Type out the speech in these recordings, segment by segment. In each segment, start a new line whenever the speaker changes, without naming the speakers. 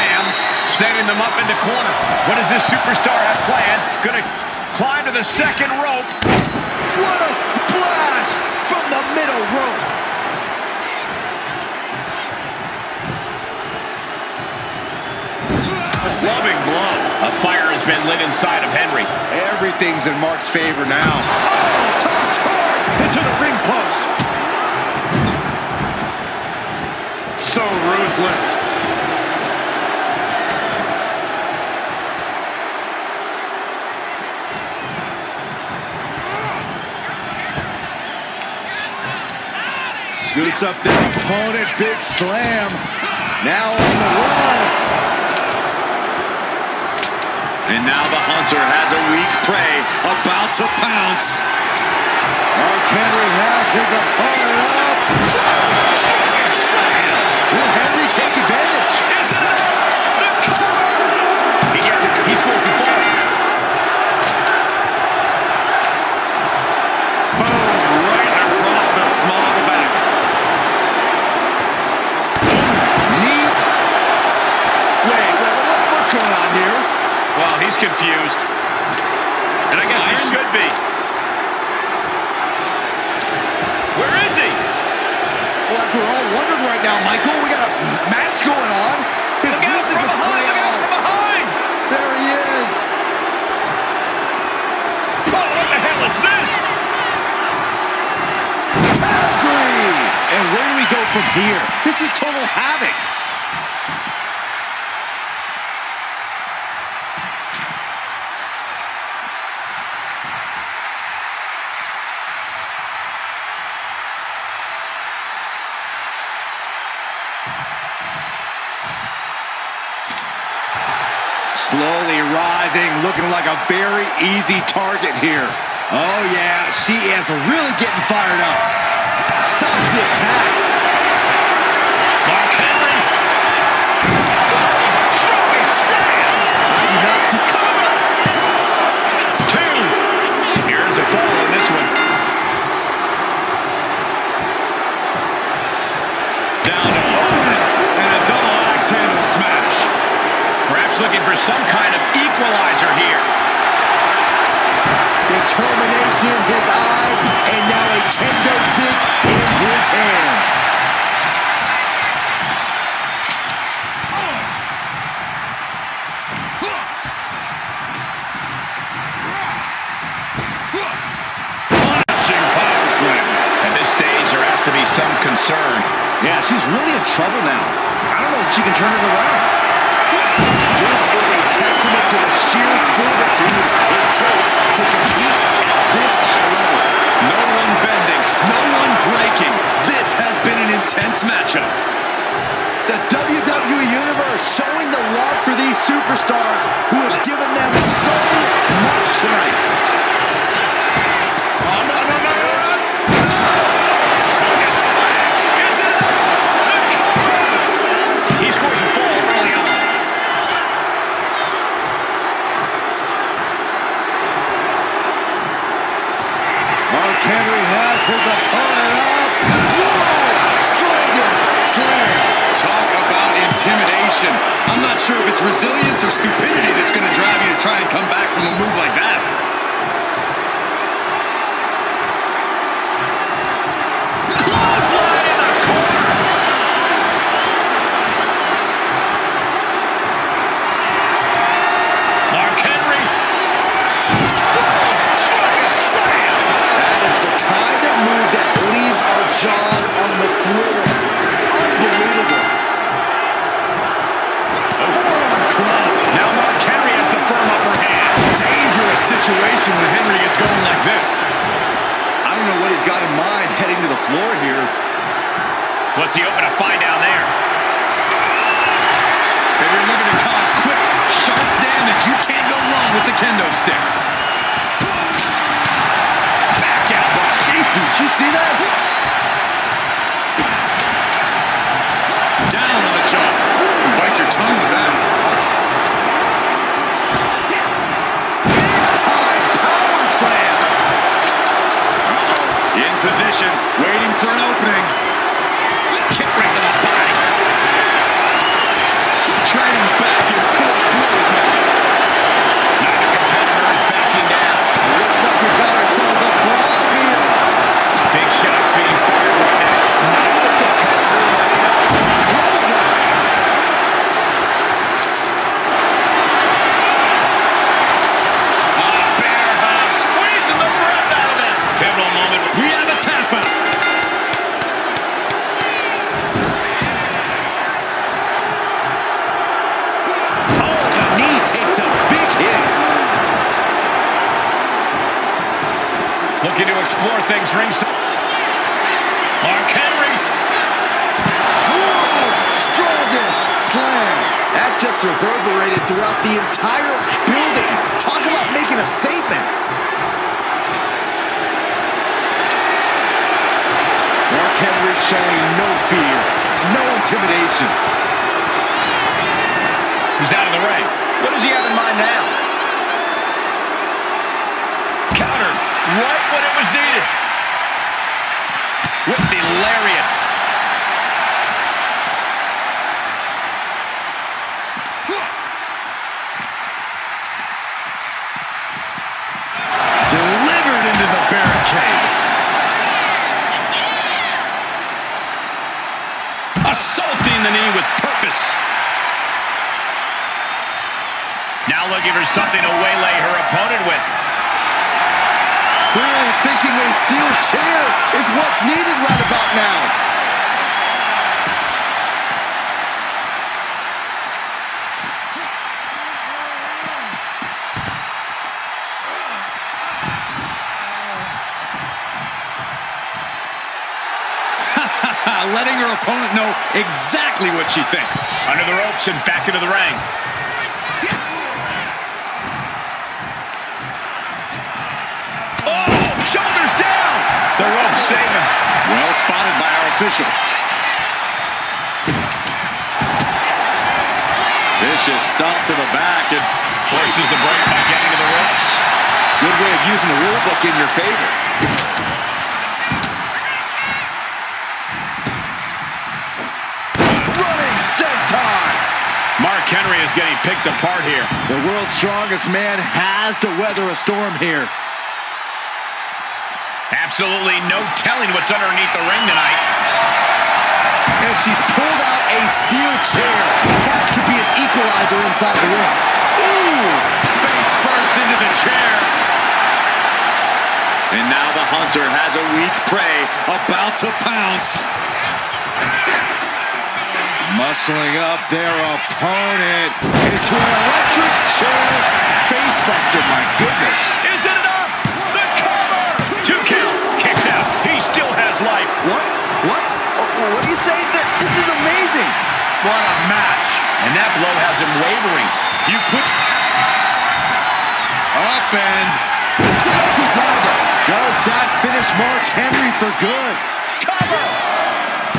slam, setting them up in the corner. What does this superstar have planned? Gonna climb to the second rope.
What a splash from the middle rope.
Loving blow. A fire has been lit inside of Henry.
Everything's in Mark's favor now. Oh, tossed hard into the ring post.
So ruthless.
Scoots up their opponent, big slam. Now on the run.
And now the hunter has a weak prey about to pounce.
Mark Henry has his opponent up. Will Henry take advantage?
Is it enough? The cover!
He gets it. He scores the fall.
Boom! Right across the small of the back.
Knee. Wait, what's going on here?
Well, he's confused. And I guess he should be. Where is he?
Well, that's what we're all wondering right now, Michael. We got a match going on. His
Look out
music
from
is
behind!
playing
Look out
on.
from behind!
There he is.
Oh, what the hell is this?
Pedigree. And where do we go from here? This is total havoc. Slowly rising, looking like a very easy target here. Oh, yeah, she is really getting fired up. Stops the attack.
Mark Henry. Strong slam.
I do not see cover.
2. Here's a fall in this one. Down to opponent.
And a double axe handle smash.
Perhaps looking for some kind of equalizer here.
Determination in his eyes, and now a kendo stick in his hands.
Punishing power slam.
At this stage, there has to be some concern.
Yeah, she's really in trouble now. I don't know if she can turn it around. This is a testament to the sheer fortitude it takes to compete at this high level.
No one bending, no one breaking. This has been an intense matchup.
The WWE Universe showing the love for these superstars who have given them so much tonight. Oh, no.
Is it enough? The cover!
He scores a fall early on.
Mark Henry has his opponent up. World's strongest slam.
Talk about intimidation. I'm not sure if it's resilience or stupidity that's going to drive you to try and come back from a move like that.
Clothesline in the corner. Mark Henry. World's strongest slam.
That is the kind of move that leaves our jaws on the floor. Unbelievable. Forearm club.
Now Mark Henry has the firm upper hand.
Dangerous situation when Henry gets going like this.
I don't know what he's got in mind heading to the floor here.
What's he hoping to find down there?
If you're looking to cause quick, sharp damage, you can't go wrong with the kendo stick.
Back elbow.
Did you see that?
Down on the jaw. You bite your tongue with that.
Big-time power slam.
In position, waiting for an opening.
Kick right to the body.
Trading
explore things ringside. Mark Henry.
Strongest slam. That just reverberated throughout the entire building. Talk about making a statement. Mark Henry showing no fear, no intimidation.
He's out of the ring. What does he have in mind now? Countered right when it was needed. With the lariat.
Delivered into the barricade.
Assaulting the knee with purpose. Now looking for something to waylay her opponent with.
Clearly thinking a steel chair is what's needed right about now.
Letting her opponent know exactly what she thinks.
Under the ropes and back into the ring. Oh, shoulders down. The ropes save him.
Well spotted by our officials. Vicious stomp to the back and
Forces the break by getting to the ropes.
Good way of using the rule book in your favor. Running senton.
Mark Henry is getting picked apart here.
The world's strongest man has to weather a storm here.
Absolutely no telling what's underneath the ring tonight.
And she's pulled out a steel chair. That could be an equalizer inside the ring.
ooh, face first into the chair. And now the hunter has a weak prey about to pounce.
Muscling up their opponent into an electric chair facebuster. My goodness.
Is it enough? The cover! 2 count. Kicks out. He still has life.
What? What are you saying? This is amazing.
What a match.
And that blow has him wavering.
You put up and
Ichimoku driver. Does that finish Mark Henry for good?
Cover!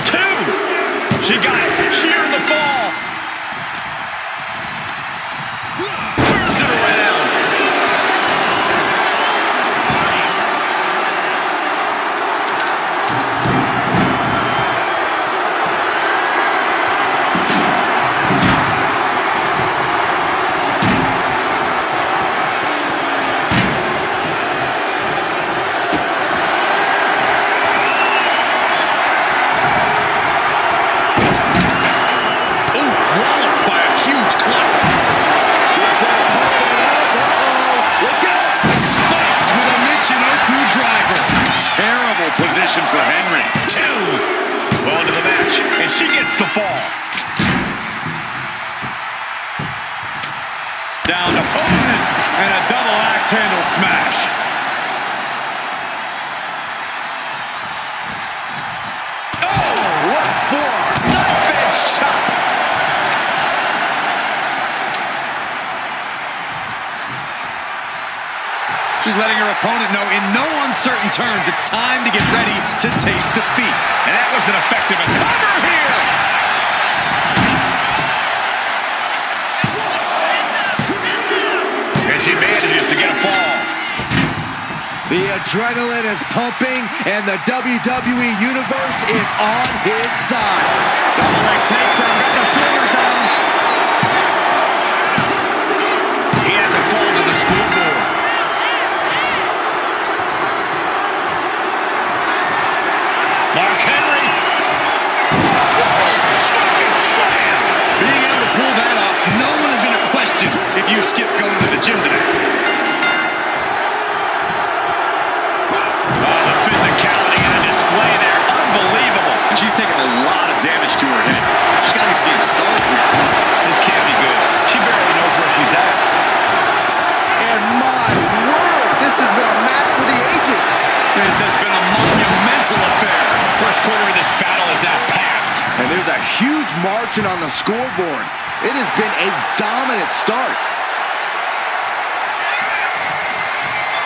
2! She got it. Sheer the fall. Turns it around.
Position for Henry.
2. Well into the match, and she gets the fall.
Down opponent, and a double axe handle smash.
Oh, what for? Knife edge chop.
She's letting her opponent know in no uncertain terms it's time to get ready to taste defeat.
And that was an effective cover here. And she manages to get a fall.
The adrenaline is pumping, and the WWE Universe is on his side.
Double leg takedown, got the shoulders down.
He has a fall to the scoreboard. Mark Henry. Slam.
Being able to pull that off, no one is going to question if you skip going to the gym today.
Oh, the physicality and the display there. Unbelievable.
And she's taking a lot of damage to her head. She's got to be seeing stars here.
This can't be good. She barely knows where she's at.
And my word, this has been a match for the ages.
And it says
marching on the scoreboard. It has been a dominant start.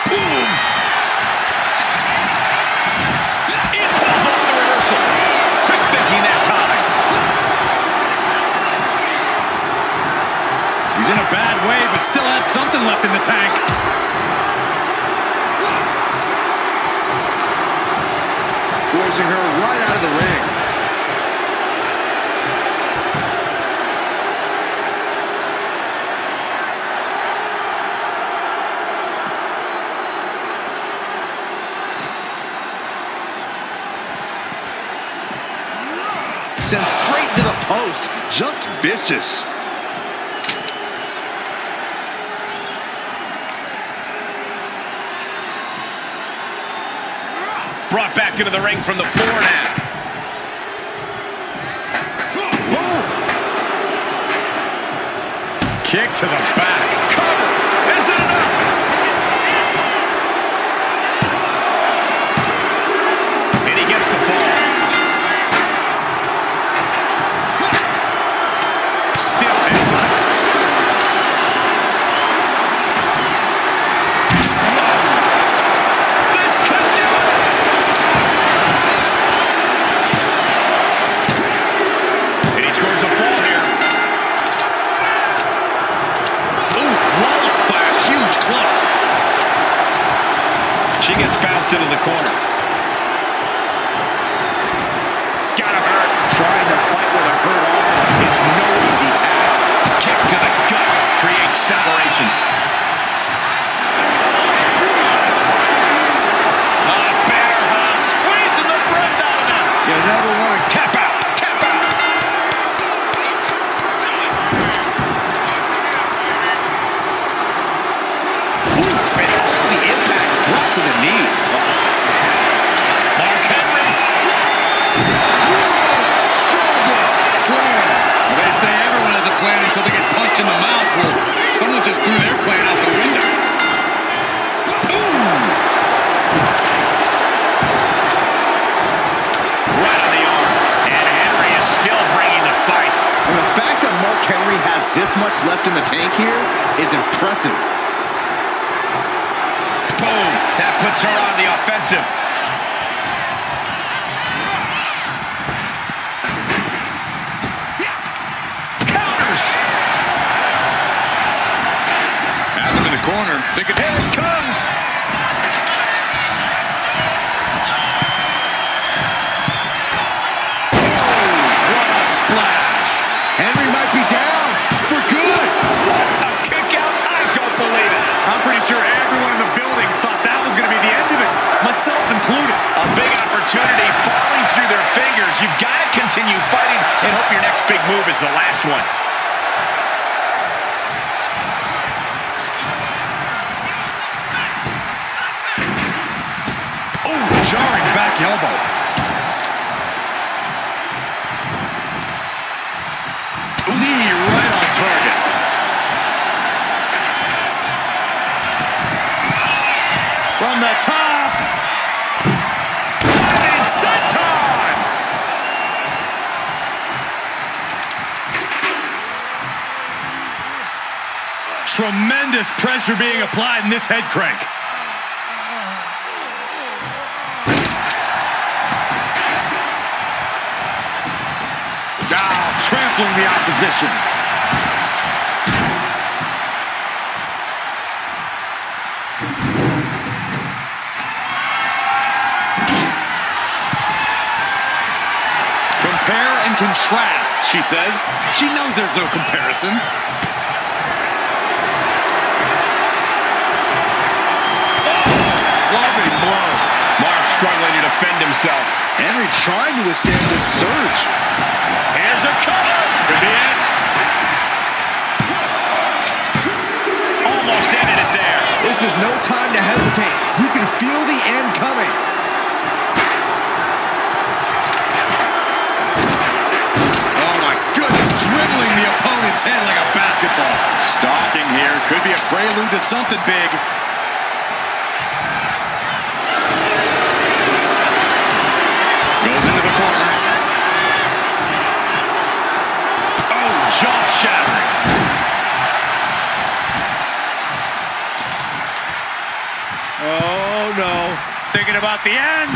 Boom! It pulls off the reversal. Quick thinking that time.
He's in a bad way, but still has something left in the tank.
Forcing her right out of the ring. Sent straight to the post. Just vicious.
Brought back into the ring from the floor now.
Boom.
Kick to the back.
Cover. Is it enough? And he gets the fall. Still headbutt. This could do it. And he scores a fall here.
Ooh, walloped by a huge club.
She gets bounced into the corner. Gotta hurt.
Trying to fight with a hurt arm is no easy task.
Kick to the gut creates separation. Bear hug, squeezing the breath out of them.
You never want to
Tap out, tap out.
Oof, and all the impact brought to the knee.
Mark Henry.
Strongest slam.
They say everyone has a plan until they get punched in the mouth. Well, someone just threw their plan out the window.
Right on the arm. And Henry is still bringing the fight.
And the fact that Mark Henry has this much left in the tank here is impressive.
Boom. That puts her on the offensive. Counters.
Has him in the corner. Thinking,
Here it comes.
what a splash.
Henry might be down for good.
What a kick out. I don't believe it.
I'm pretty sure everyone in the building thought that was going to be the end of it, myself included.
A big opportunity falling through their fingers. You've got to continue fighting and hope your next big move is the last one.
Oh, jarring back elbow. Knee right on target. From the top.
It's set time.
Tremendous pressure being applied in this head crank. Trampling the opposition. Compare and contrast, she says. She knows there's no comparison. Loving blow.
Mark struggling to defend himself.
Henry trying to withstand this surge.
Here's a cover. Could be it. Almost ended it there.
This is no time to hesitate. You can feel the end coming.
Oh my goodness, dribbling the opponent's head like a basketball. Stalking here could be a prelude to something big. Goes into the corner. earth-shattering.
Oh, no.
Thinking about the end.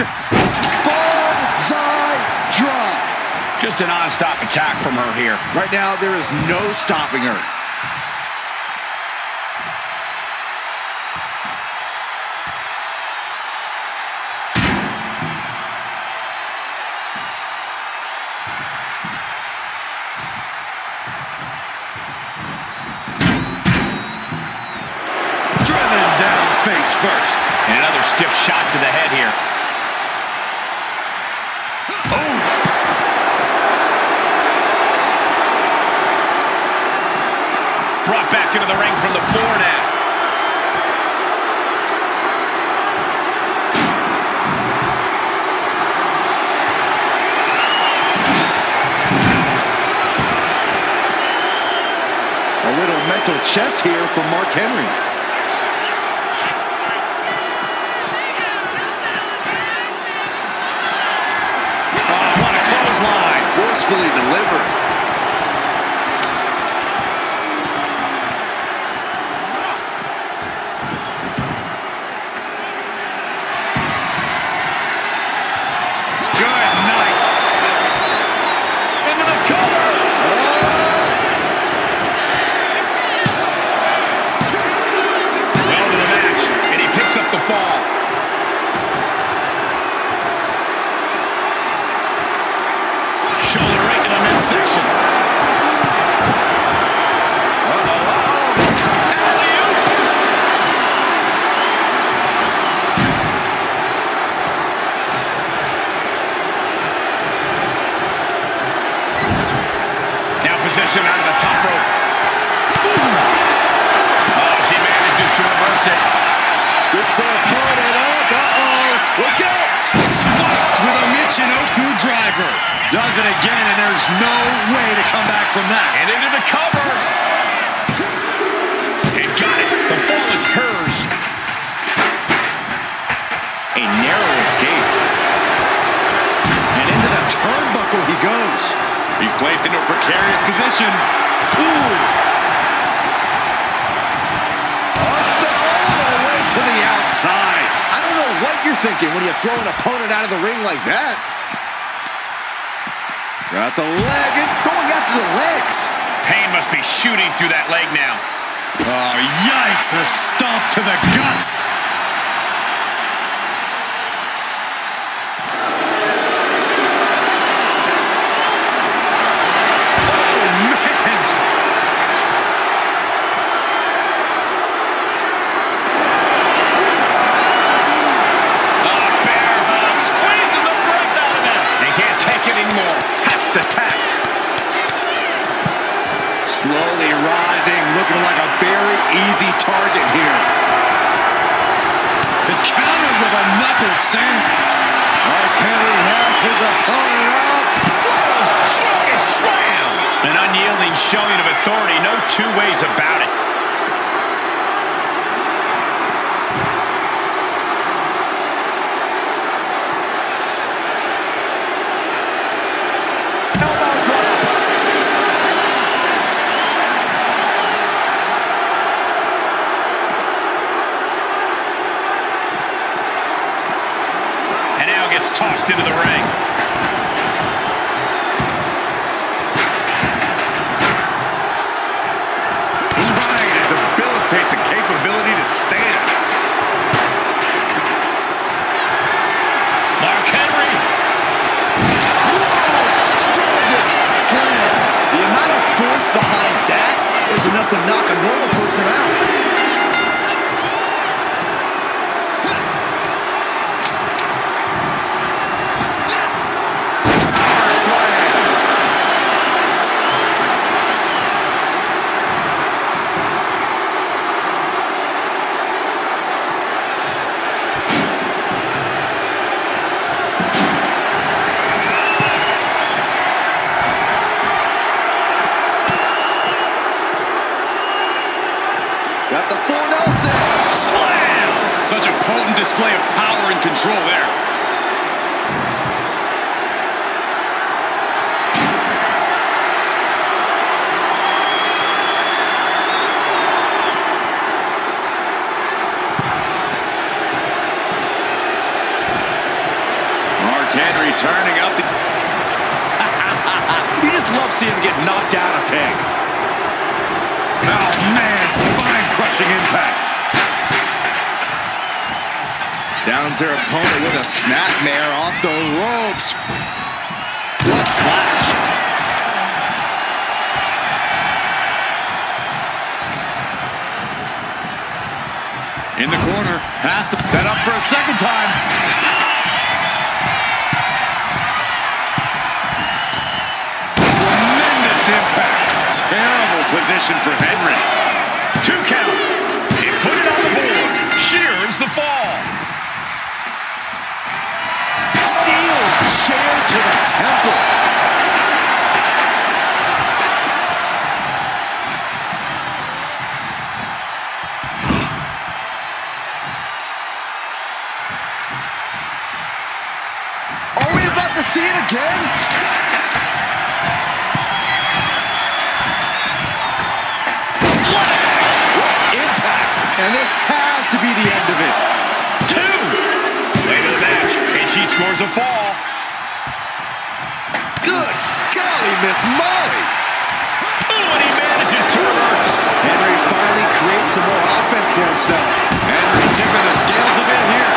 Bullseye drop.
Just a non-stop attack from her here.
Right now, there is no stopping her.
Driven down face first.
And another stiff shot to the head here. Brought back into the ring from the floor now.
A little mental chess here from Mark Henry.
Oh, what a clothesline.
Forcefully delivered.
Good night.
Into the cover. Well to the match, and he picks up the fall. Shoulder right in the midsection. Now position out of the top rope. Oh, she manages to reverse it.
Scoops her opponent up. Uh-oh. Look out.
Smoked with a Michinoku driver. Does it again, and there's no way to come back from that.
And into the cover. And got it. The fall is hers. A narrow escape.
And into the turnbuckle he goes.
He's placed into a precarious position.
Ooh. Awesome all the way to the outside. I don't know what you're thinking when you throw an opponent out of the ring like that. Got the leg and going after the legs.
Pain must be shooting through that leg now.
Oh, yikes. A stomp to the guts.
Slowly rising, looking like a very easy target here.
The counter with another sandwich.
Mark Henry has his opponent up.
Slam! An unyielding showing of authority, no two ways about it. Gets tossed into the ring.
Trying to debilitate the capability to stand.
Mark Henry.
Slam. The amount of force behind that is enough to knock a normal person out. Got the full Nelson.
Slam! Such a potent display of power and control there. love seeing him get knocked down a peg. Oh, man, spine-crushing impact.
Downs their opponent with a snapmare off the ropes. What a splash.
In the corner, has to set up for a second time. Tremendous impact. Terrible position for Henry.
2 count. He put it on the board. Shears the fall.
Steel chair to the temple. Are we about to see it again? And this has to be the end of it.
2. Later in the match, and she scores a fall.
Good golly, Miss Molly.
Oh, and he manages to reverse.
Henry finally creates some more offense for himself.
Henry tipping the scales a bit here.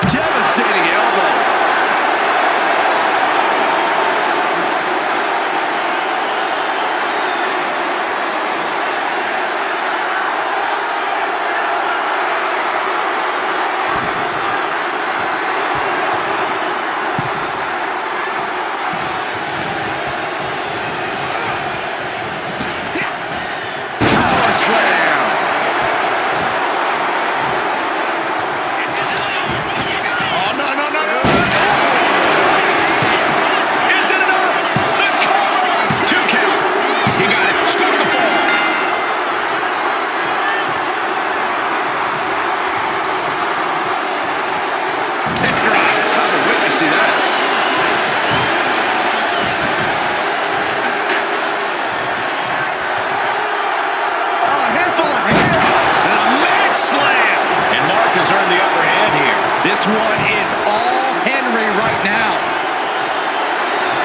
Devastating elbow. Power slam. Oh, no, no, no, no.
Is it enough? The cover. 2 count. He got it. Scored the fall.
Hip drop. How the witness see that? Oh, a handful of hair.
And a mad slam. And Mark has earned the upper hand here.
This one is all Henry right now.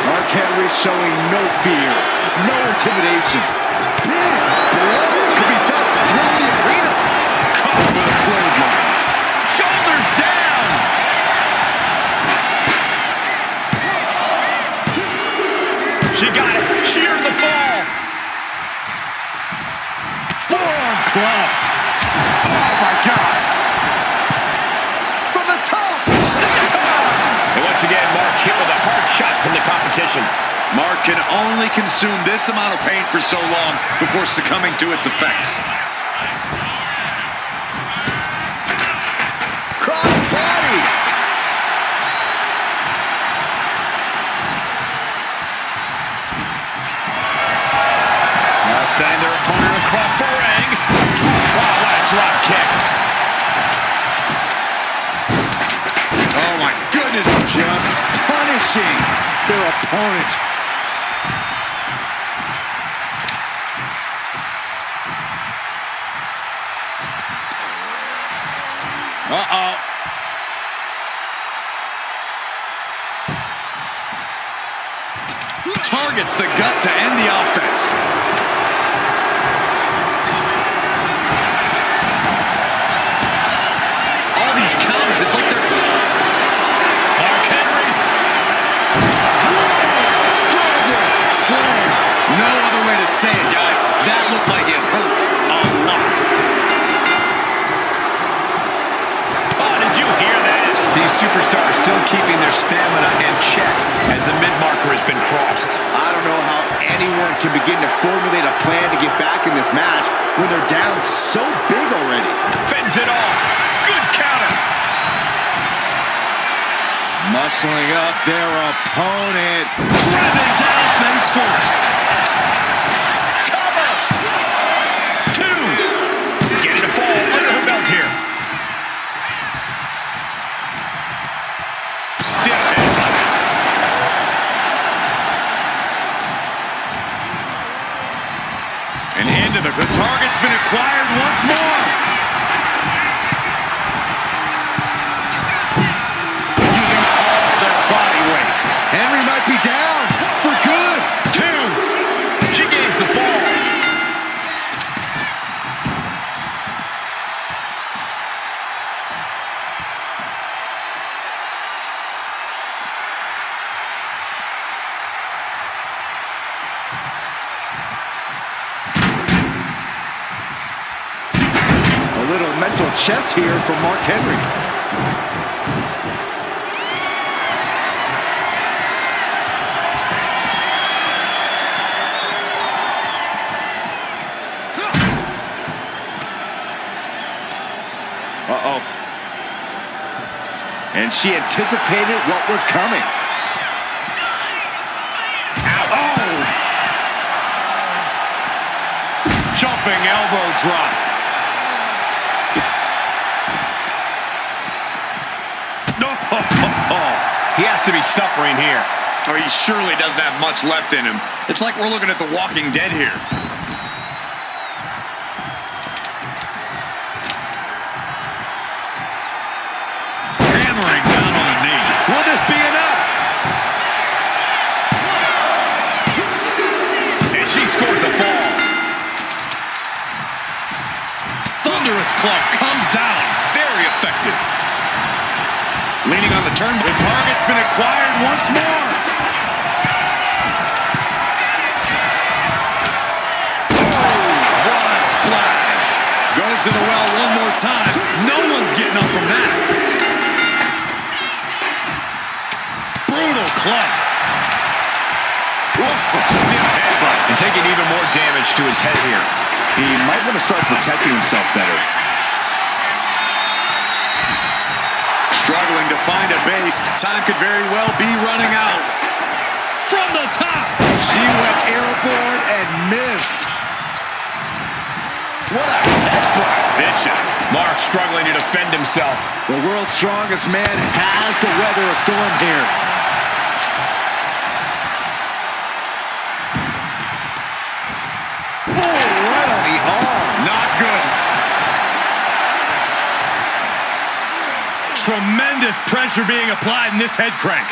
Mark Henry showing no fear, no intimidation. Big blow could be felt throughout the arena. Caught with a clothesline.
Shoulders down. She got it. Sheared the fall.
Forearm club. Oh, my God. From the top. Senton.
And once again, Mark hit with a hard shot from the competition.
Mark can only consume this amount of pain for so long before succumbing to its effects.
Cross body.
Now sending their opponent across the ring. Wow, what a drop kick.
Oh, my goodness.
Just punishing their opponent.
Uh-oh.
Targets the gut to end the offense. All these counters, it's like they're...
Mark Henry.
Slam.
No other way to say it, guys. That looked like it hurt a lot.
Oh, did you hear that? These superstars still keeping their stamina in check as the mid-marker has been crossed.
I don't know how anyone can begin to formulate a plan to get back in this match when they're down so big already.
Fends it off. Good counter.
Muscling up their opponent.
Driven down face first.
Cover. 2. Getting a fall under her belt here. Stiff
And into the target's been acquired once more. Using all their body weight.
Henry might be down for good.
2. She gains the fall.
A little mental chess here from Mark Henry. Uh-oh. And she anticipated what was coming.
Oh! Jumping elbow drop. No! He has to be suffering here.
Or he surely doesn't have much left in him. It's like we're looking at The Walking Dead here. Hammering down on the knee.
Will this be enough?
And she scores a fall.
Thunderous club comes down. Very effective. Leaning on the turn. The target's been acquired once more. Oh, what a splash. Goes to the well one more time. No one's getting up from that. Brutal club. Stiff headbutt.
And taking even more damage to his head here.
He might want to start protecting himself better.
Struggling to find a base. Time could very well be running out. From the top.
She went airborne and missed. What a headbutt.
Vicious. Mark struggling to defend himself.
The world's strongest man has to weather a storm here. Oh, right on the arm.
Not good. Tremendous pressure being applied in this head crank.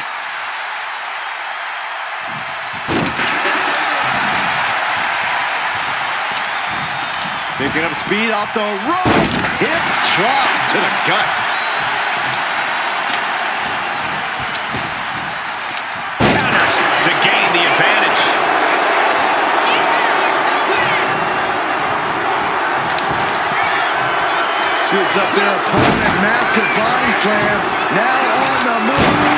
Picking up speed off the rope. Hip drop to the gut.
Counters to gain the advantage.
Shoots up their opponent. Massive body slam. Now on the move.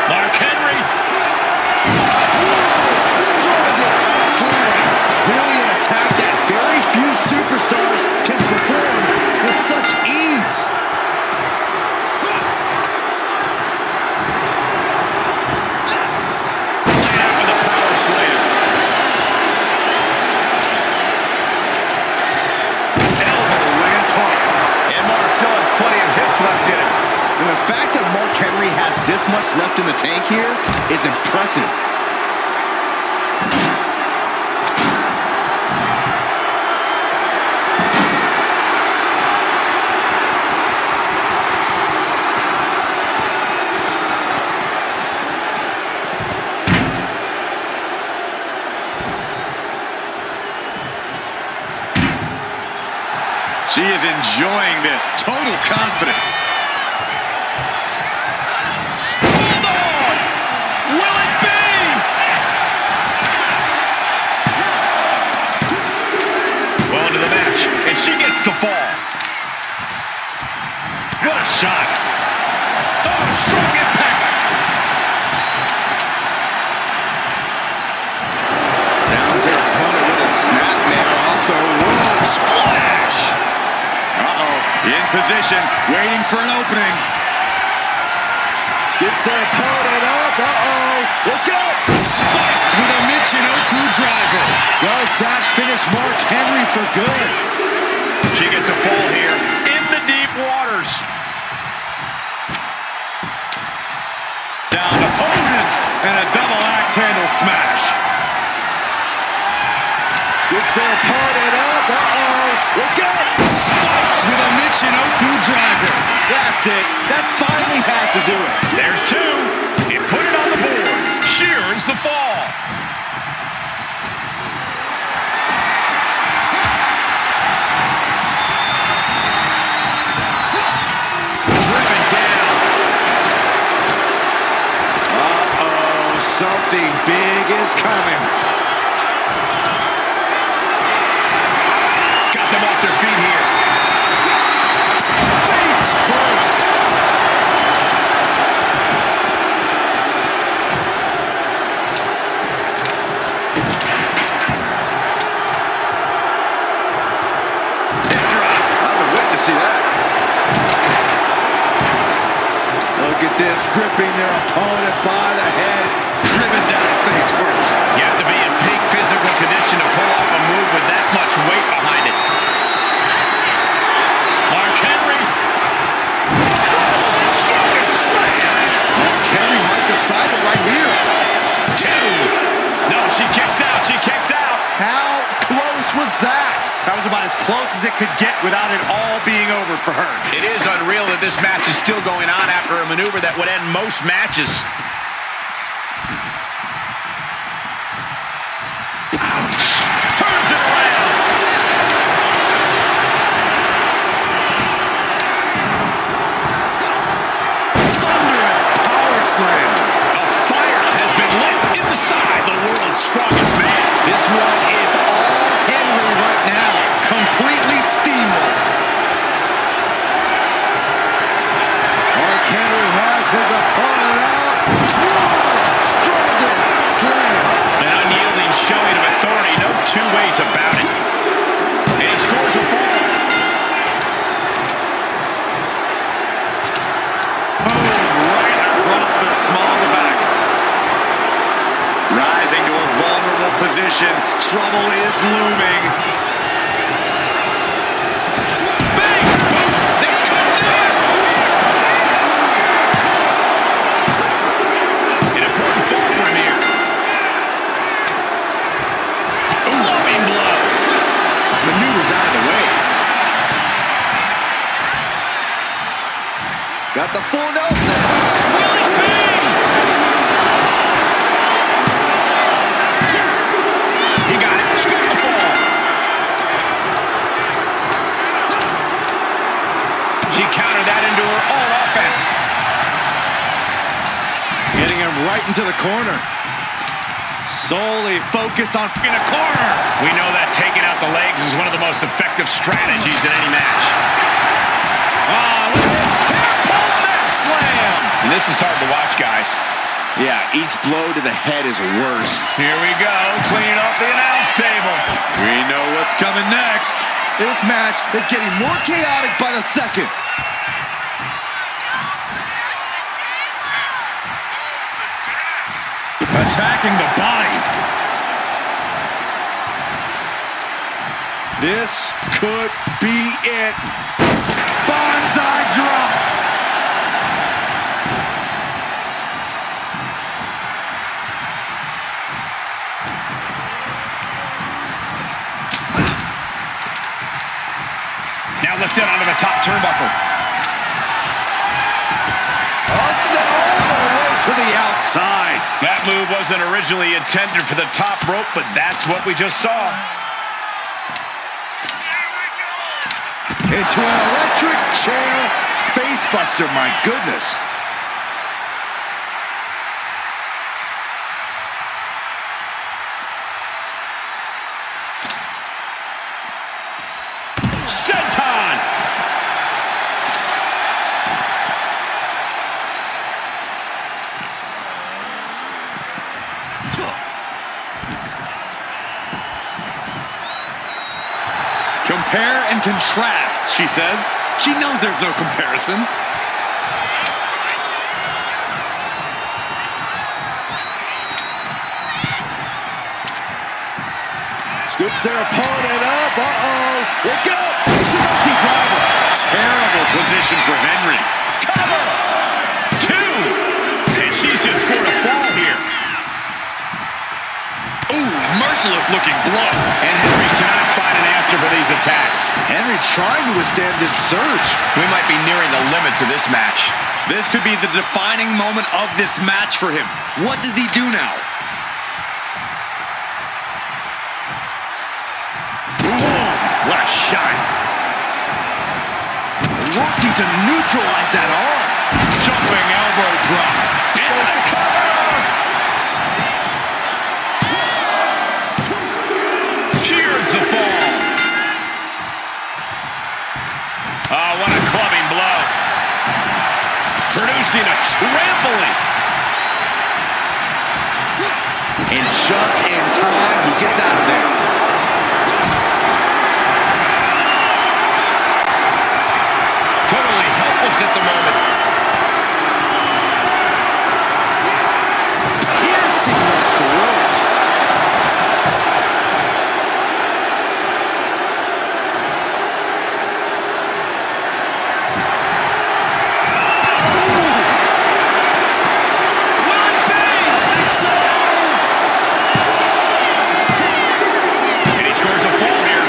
Mark Henry.
Slam. Really an attack that very few superstars can perform with such ease.
With a power slam.
Elbow lands hard.
And Mark still has plenty of hits left in him.
And the fact that Mark Henry has this much left in the tank here is impressive.
She is enjoying this. Total confidence. Hold on! Will it be?
Well into the match. And she gets the fall. What a shot. Oh, strong impact.
Downs her opponent with a snapmare off the rope. Splash!
In position, waiting for an opening.
Gets her opponent up. Uh-oh. Look out!
Spiked with a Michinoku driver.
Does that finish Mark Henry for good.
She gets a fall here in the deep waters.
Down to Odin, and a double axe handle smash.
Scoops their opponent up. Look out!
Spiked with a Michinoku driver.
That's it. That finally has to do it.
There's two. It put it on the board. Shears the fall. Driven down.
Something big is coming.
Got them off their feet here.
Face first.
Hip drop.
I've been waiting to see that. Look at this, gripping their opponent by the head.
Driven down face first.
You have to be in peak physical condition to pull off a move with that much weight behind it. Mark Henry.
Mark Henry might decide it right here.
Two. No, she kicks out. She kicks out.
How close was that?
That was about as close as it could get without it all being over for her.
It is unreal that this match is still going on after a maneuver that would end most matches. Ouch. Turns it around.
Thunderous power slam.
A fire has been lit inside the world's strongest man.
This one is all Henry right now.
Completely steamrolled.
Mark Henry has his opponent out. World's strongest slam.
An unyielding showing of authority, no two ways about it. And he scores a fall.
Boom, right across the small of the back. Rising to a vulnerable position. Trouble is looming.
Bang! Boom! This could do it! An important fall for him here. Loving blow.
Maneuvers out of the way. Got the full Nelson.
Swilling bang! He got it. Scoop the fall. She countered that into her own offense.
Getting him right into the corner.
Solely focused on in a corner.
We know that taking out the legs is one of the most effective strategies in any match.
Look at this. Hair-pulled net slam.
And this is hard to watch, guys.
Yeah, each blow to the head is worse.
Here we go, cleaning off the announce table.
We know what's coming next.
This match is getting more chaotic by the second.
Attacking the body.
This could be it. Bonsai drop.
Now lifted onto the top turnbuckle.
Sent all the way to the outside.
That move wasn't originally intended for the top rope, but that's what we just saw.
Into an electric chair facebuster, my goodness.
Senton!
Compare and contrast, she says. She knows there's no comparison.
Scoops their opponent up. Uh-oh. Look out. It's an empty driver.
Terrible position for Henry.
Cover! 2! And she's just scored a fall here.
Ooh, merciless looking blow.
And Henry cannot find an answer for these attacks.
Henry trying to withstand this surge.
We might be nearing the limits of this match.
This could be the defining moment of this match for him. What does he do now?
What a shot.
Working to neutralize that arm.
Jumping elbow drop.
And the cover.
Cheers the fall. Oh, what a clubbing blow. Producing a trampling.
And just in time, he gets out of there.
Totally helpless at the moment.
Piercing the throat. Will it be? I think so.
And he scores a fall here.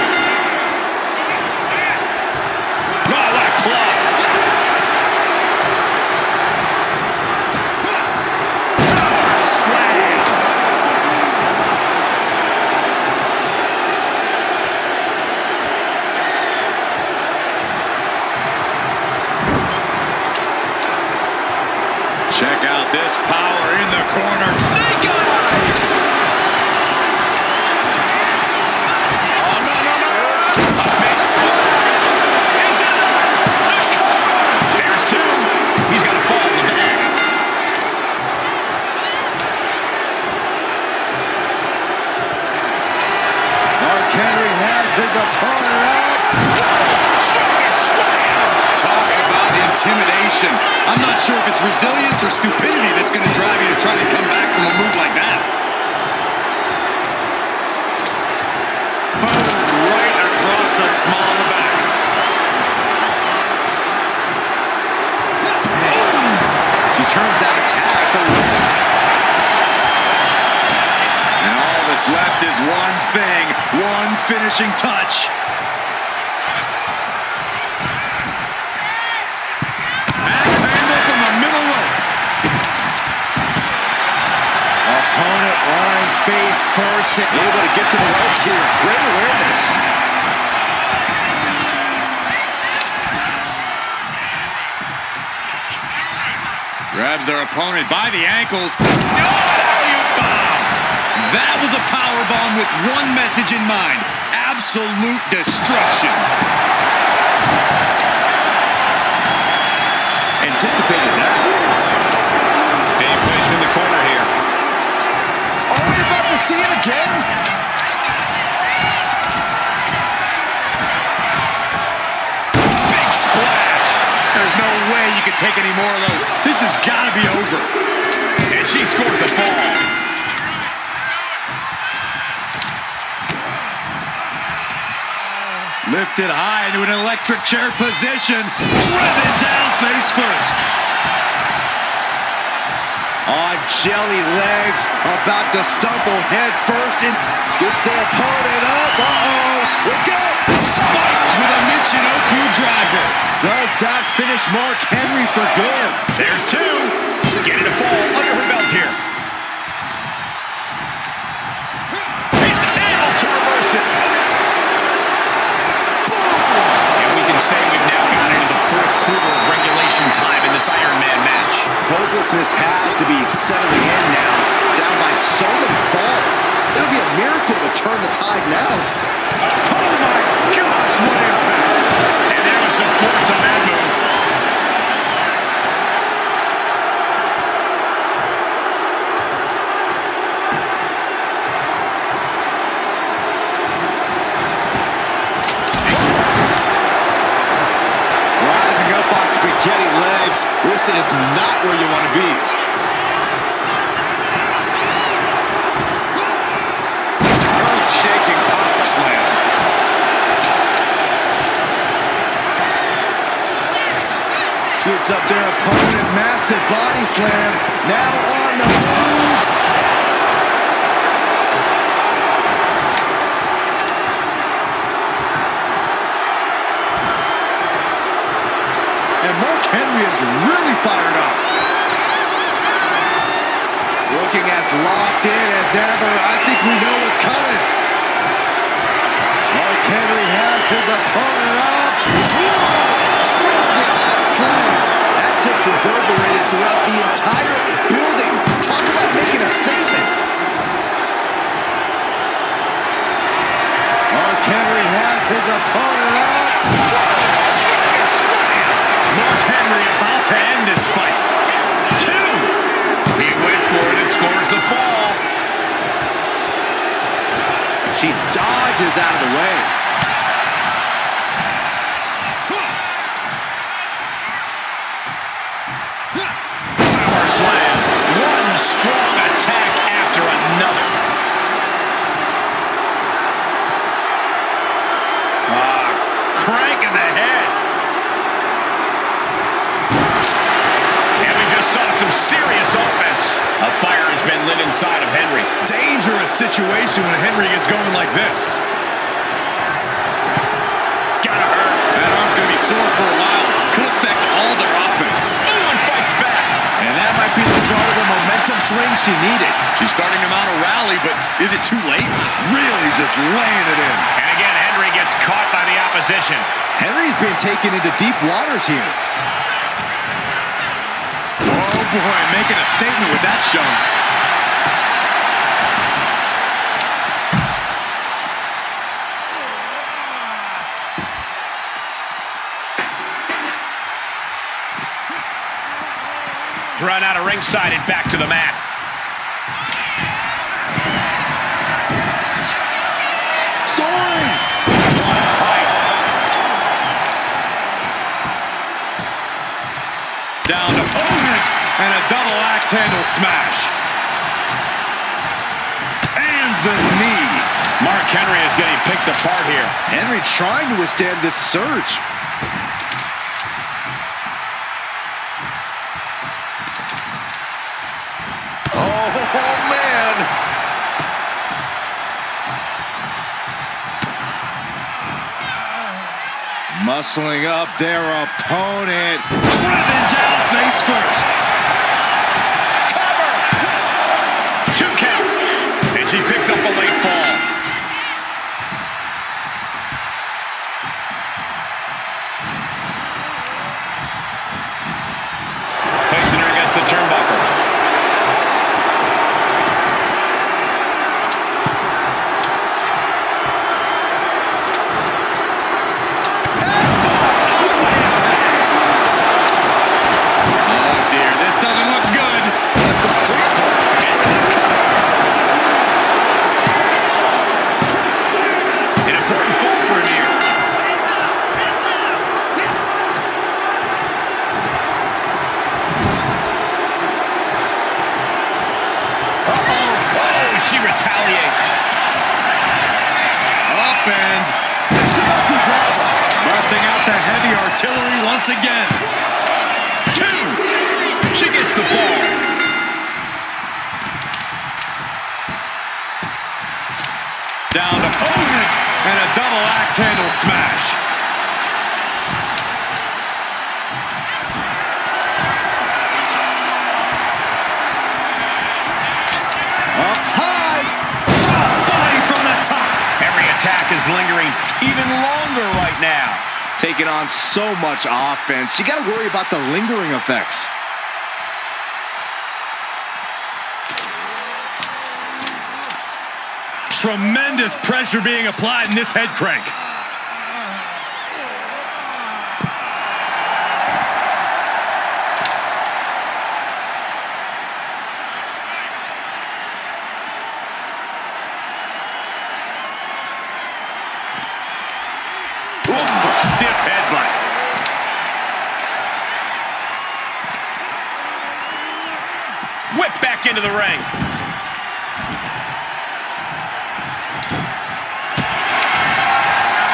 Oh, what a club. Slam.
Check out this power in the corner. Snake eyes!
Oh, no. A big splash.
Is it a cover?
There's 2. He's got to fall in the back.
Mark Henry has his opponent up.
Talk about intimidation. I'm not sure if it's resilience or stupidity that's going to drive you to try to come back from a move like that. Boom, right across the small of the back.
She turns that attack away.
And all that's left is one thing, one finishing touch. Axe handle from the middle rope.
Opponent lying face first and able to get to the ropes here. Great awareness.
Grabs their opponent by the ankles. That was a power bomb with one message in mind. Absolute destruction.
Anticipated that.
Being placed in the corner here.
Are we about to see it again?
Big splash.
There's no way you can take any more of those. This has got to be over.
And she scores the fall.
Lifted high into an electric chair position. Driven down face first.
On jelly legs, about to stumble head first and scoops their opponent up. Uh-oh. Look out.
Spiked with a Michinoku driver.
Does that finish Mark Henry for good?
There's 2. Getting a fall under her belt here. He's able to reverse it. And we can say we've now gotten into the 4th quarter of regulation time in this Iron Man match.
Hopelessness has to be settling in now. Down by so many falls. It'll be a miracle to turn the tide now.
Oh my gosh, what impact.
And there was some force on that move.
Rising up on spaghetti legs. This is not where you want to be.
Earth-shaking power.
their opponent. Massive body slam. Now on the move. And Mark Henry is really fired up. Looking as locked in as ever. I think we know what's coming. Mark Henry has his opponent up. Slam. That just reverberated throughout the entire building. Talk about making a statement. Mark Henry has his opponent up.
Mark Henry about to end this fight. 2. He went for it and scores the fall.
She dodges out of the way.
Power slam. One strong attack after another. Crank in the head. And we just saw some serious offense. A fire has been lit inside of Henry.
Dangerous situation when Henry gets going like this.
Gotta hurt.
That arm's going to be sore for a while. Could affect all their offense.
And fights back.
And that might be the start of the momentum swing she needed.
She's starting to mount a rally, but is it too late? Really just laying it in.
And again, Henry gets caught by the opposition.
Henry's been taken into deep waters here.
Oh boy, making a statement with that shove.
Run out of ringside and back to the mat.
Soaring!
Down to opponent and a double axe handle smash. And the knee.
Mark Henry is getting picked apart here.
Henry trying to withstand this surge. Oh, man. Muscling up their opponent.
Driven down face first.
Cover! 2 count. And she picks up a late fall. Placing her against the turnbuckle.
Artillery once again.
2. She gets the ball.
Down to opponent and a double axe handle smash.
Up high.
Crossbody from the top.
Every attack is lingering even longer right now.
Taking on so much offense. You got to worry about the lingering effects.
Tremendous pressure being applied in this head crank.
Stiff headbutt. Whip back into the ring.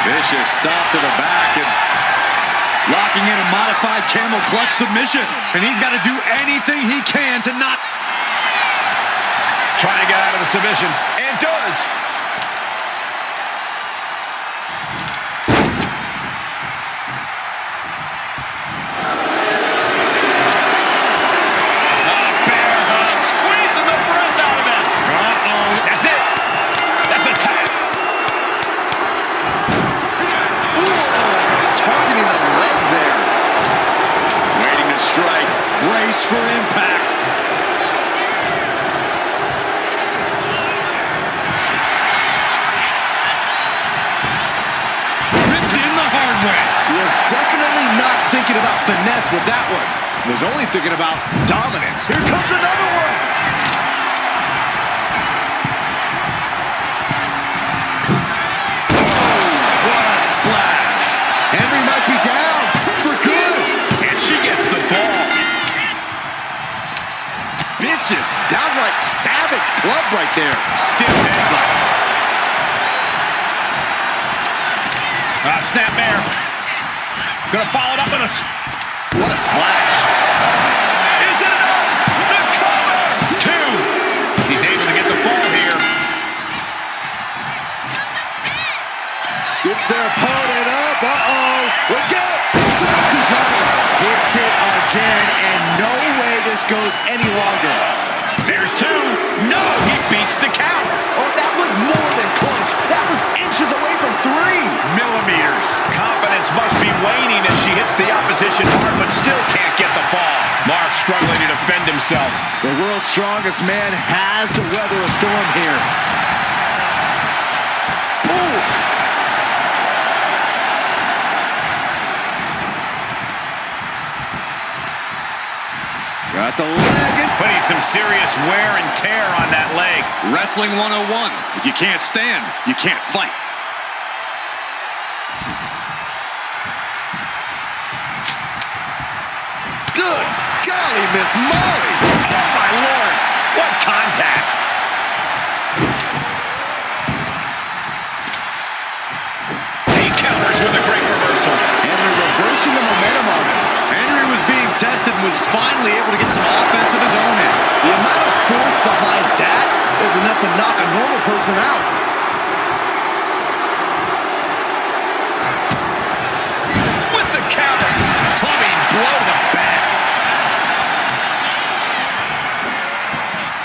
Vicious stop to the back, and Locking in a modified camel clutch submission. And he's got to do anything he can to not...
Trying to get out of the submission. And does. Bear hug. Squeezing the breath out of them. Uh-oh. That's it. That's a tap.
Targeting the leg there.
Waiting to strike. Brace for impact. Ripped in the hard way.
Was definitely not thinking about finesse with that one. Was only thinking about dominance. Here comes another one.
What a splash.
Henry might be down for good.
And she gets the ball.
Vicious, downright savage club right there.
Stiff headbutt. Snapmare. Gonna follow it up with a...
What a splash.
Is it enough? The cover! 2. She's able to get the fall here.
Scoops their opponent up. Uh-oh. Look out. Hits it again, and no way this goes any longer.
There's 2. No, he beats the count.
Oh, that was more than close. That was inches away from 3.
Millimeters. Confidence must be waning as she hits the opposition hard, but still can't get the fall. Mark struggling to defend himself.
The world's strongest man has to weather a storm here. Oof. Got the leg.
Putting some serious wear and tear on that leg.
Wrestling 101. If you can't stand, you can't fight.
Good golly, Miss Molly.
Oh, my Lord. What contact. He counters with a great reversal.
And they're reversing the momentum on it.
Henry was being tested and was finally able to get some offense of his own in.
The amount of force behind that is enough to knock a normal person out.
With the counter. Clubbing blow to the back.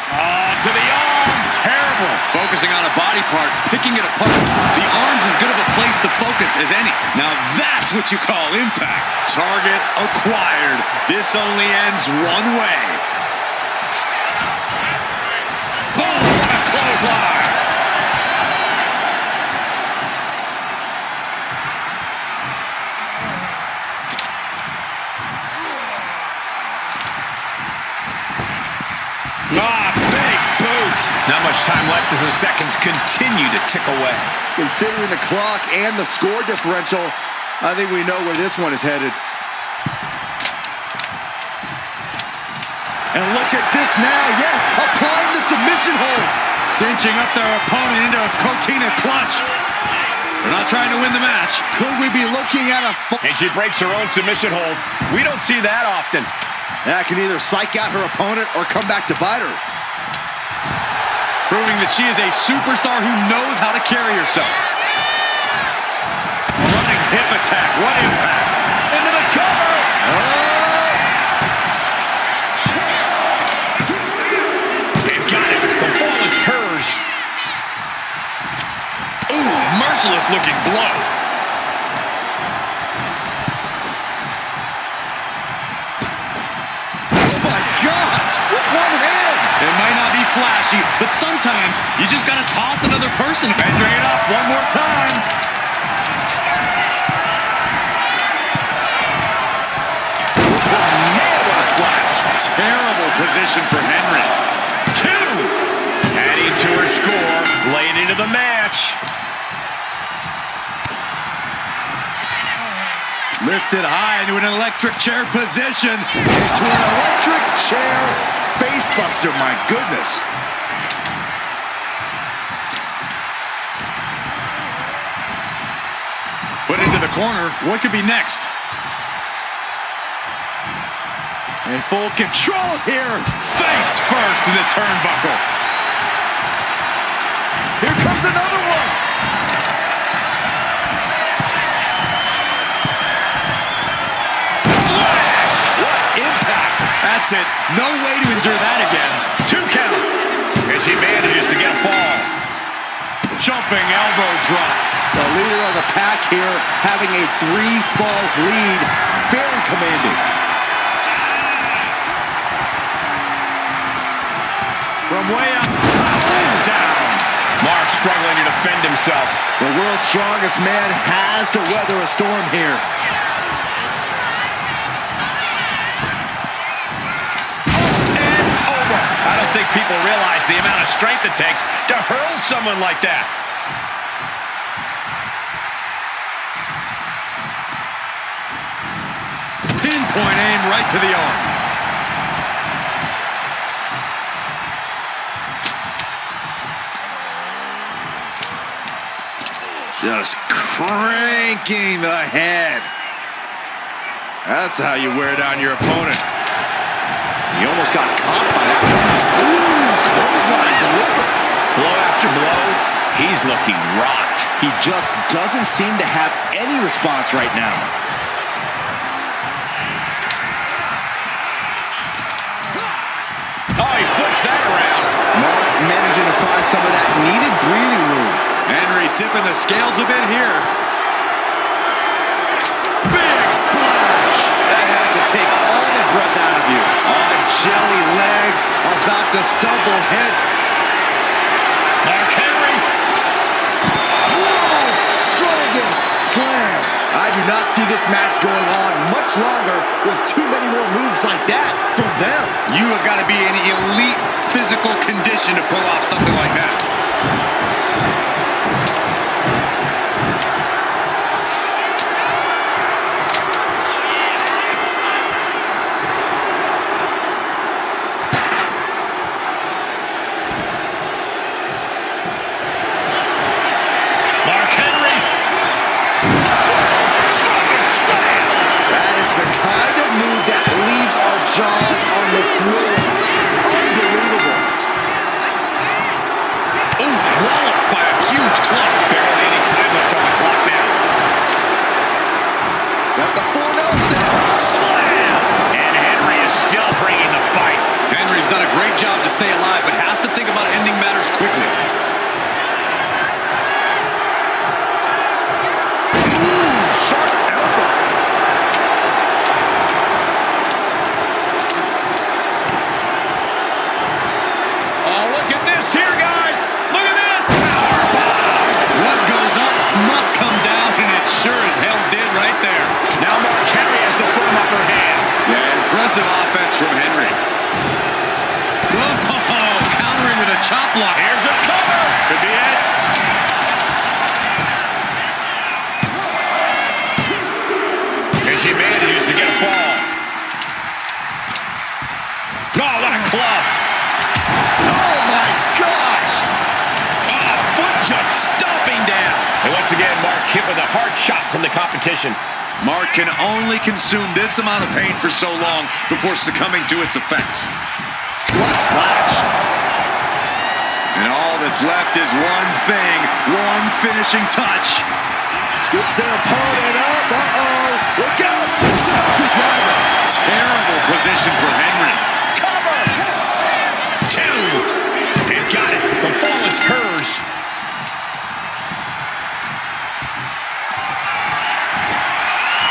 Oh, to the arm. Terrible.
Focusing on a body part, picking it apart. The arm's as good of a place to focus as any. Now that's what you call impact. Target acquired. This only ends one way.
Boom, what a clothesline. Big boot. Not much time left as the seconds continue to tick away.
Considering the clock and the score differential, I think we know where this one is headed. And look at this now. Yes, applying the submission hold.
Cinching up their opponent into a coquina clutch. They're not trying to win the match.
Could we be looking at a...
And she breaks her own submission hold. We don't see that often.
That can either psych out her opponent or come back to bite her.
Proving that she is a superstar who knows how to carry herself.
Running hip attack. What impact. Into the cover. They've got it. The fall is hers.
Ooh, merciless looking blow.
Oh my gosh, with one hand.
It might not be flashy, but sometimes you just gotta toss another person.
Measuring it up one more time.
Terrible position for Henry.
2. Adding to her score. Late into the match.
Lifted high into an electric chair position.
Into an electric chair facebuster, my goodness.
Put into the corner. What could be next?
In full control here.
Face first in the turnbuckle.
Here comes another one.
Flash! What impact! That's it. No way to endure that again.
2 count. As he manages to get a fall.
Jumping elbow drop.
The leader of the pack here having a 3 falls lead. Very commanding.
From way up top and down.
Mark struggling to defend himself.
The world's strongest man has to weather a storm here.
And over. I don't think people realize the amount of strength it takes to hurl someone like that.
Pinpoint aim right to the arm.
Just cranking the head. That's how you wear down your opponent. He almost got caught by that. Ooh, clothesline delivered.
Blow after blow, he's looking rocked.
He just doesn't seem to have any response right now.
Oh, he flips that around.
Mark managing to find some of that needed breathing room.
Henry tipping the scales a bit here. Big splash!
That has to take all the breath out of you. On jelly legs, about to stumble head.
Mark Henry.
World's strongest slam. I do not see this match going on much longer with too many more moves like that from them.
You have got to be in elite physical condition to pull off something like that.
Mark Henry.
That is the kind of move that leaves our jaws on the floor. Unbelievable.
Oh, walloped by a huge club.
Barely any time left on the clock now.
Got the 4-0
Slam! And Henry is still bringing the fight.
Henry's done a great job to stay alive, but has to think about ending matters quickly.
Sharp elbow.
Oh, look at this here, guys. Look at this. Powerbomb.
What goes up must come down, and it sure as hell did right there.
Now Mark Henry has the firm upper hand.
Yeah, impressive offense from Henry. Oh, countering with a chop block.
Here's a cover. Could be it. As he manages to get a fall. Oh, what a club.
Oh my gosh.
Oh, foot just stomping down. And once again, Mark hit with a hard shot from the competition.
Mark can only consume this amount of pain for so long before succumbing to its effects.
What a splash.
And all that's left is one thing, one finishing touch.
Scoops their opponent up. Uh-oh. Look out. Michinoku driver.
Terrible position for Henry.
Cover. 2. And got it. The fall is hers.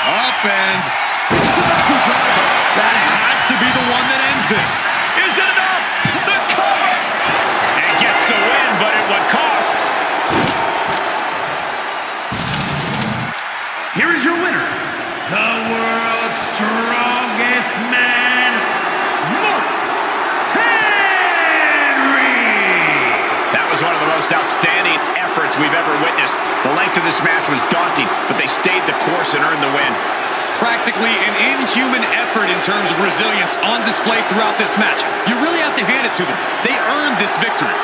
Up and
Michinoku driver.
that has to be the one that ends this.
Is it enough? The cover. And gets the win, but at what cost?
Here is your winner, the world's strongest man, Mark Henry.
That was one of the most outstanding efforts we've ever witnessed. The length of this match was daunting, but they stayed the course and earned the win.
Practically an inhuman effort in terms of resilience on display throughout this match. You really have to hand it to them. They earned this victory.